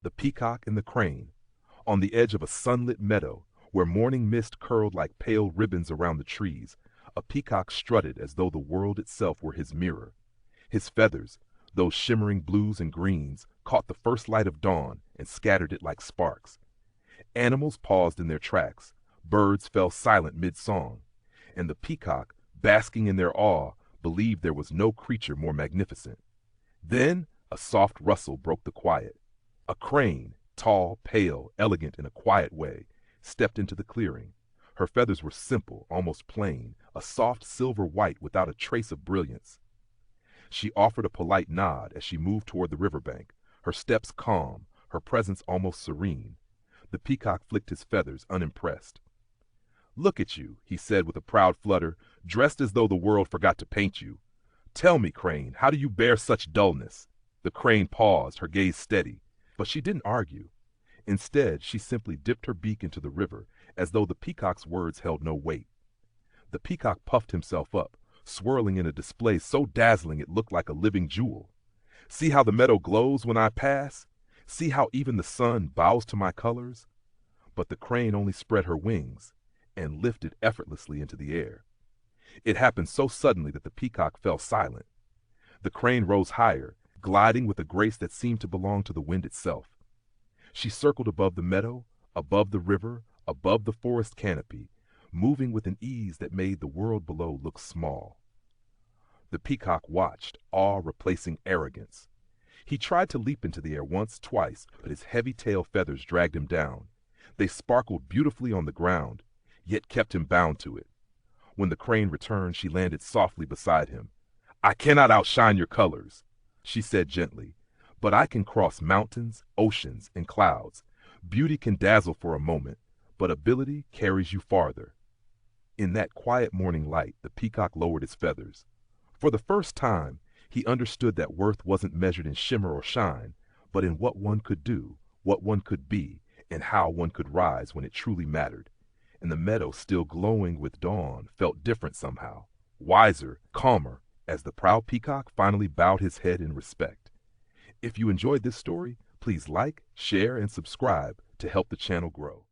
The Peacock and the Crane. On the edge of a sunlit meadow, where morning mist curled like pale ribbons around the trees, a peacock strutted as though the world itself were his mirror. His feathers, those shimmering blues and greens, caught the first light of dawn and scattered it like sparks. Animals paused in their tracks, birds fell silent mid-song, and the peacock, basking in their awe, believed there was no creature more magnificent. Then a soft rustle broke the quiet. A crane, tall, pale, elegant in a quiet way, stepped into the clearing. Her feathers were simple, almost plain, a soft silver white without a trace of brilliance. She offered a polite nod as she moved toward the riverbank, her steps calm, her presence almost serene. The peacock flicked his feathers, unimpressed. "Look at you," he said with a proud flutter, "dressed as though the world forgot to paint you. Tell me, Crane, how do you bear such dullness?" The crane paused, her gaze steady, but she didn't argue. Instead, she simply dipped her beak into the river, as though the peacock's words held no weight. The peacock puffed himself up, swirling in a display so dazzling it looked like a living jewel. "See how the meadow glows when I pass? See how even the sun bows to my colors?" But the crane only spread her wings and lifted effortlessly into the air. It happened so suddenly that the peacock fell silent. The crane rose higher, gliding with a grace that seemed to belong to the wind itself. She circled above the meadow, above the river, above the forest canopy, moving with an ease that made the world below look small. The peacock watched, awe replacing arrogance. He tried to leap into the air once, twice, but his heavy tail feathers dragged him down. They sparkled beautifully on the ground, yet kept him bound to it. When the crane returned, she landed softly beside him. "I cannot outshine your colors," she said gently, "but I can cross mountains, oceans, and clouds. Beauty can dazzle for a moment, but ability carries you farther." In that quiet morning light, the peacock lowered his feathers. For the first time, he understood that worth wasn't measured in shimmer or shine, but in what one could do, what one could be, and how one could rise when it truly mattered. And the meadow, still glowing with dawn, felt different somehow, wiser, calmer, as the proud peacock finally bowed his head in respect. If you enjoyed this story, please like, share, and subscribe to help the channel grow.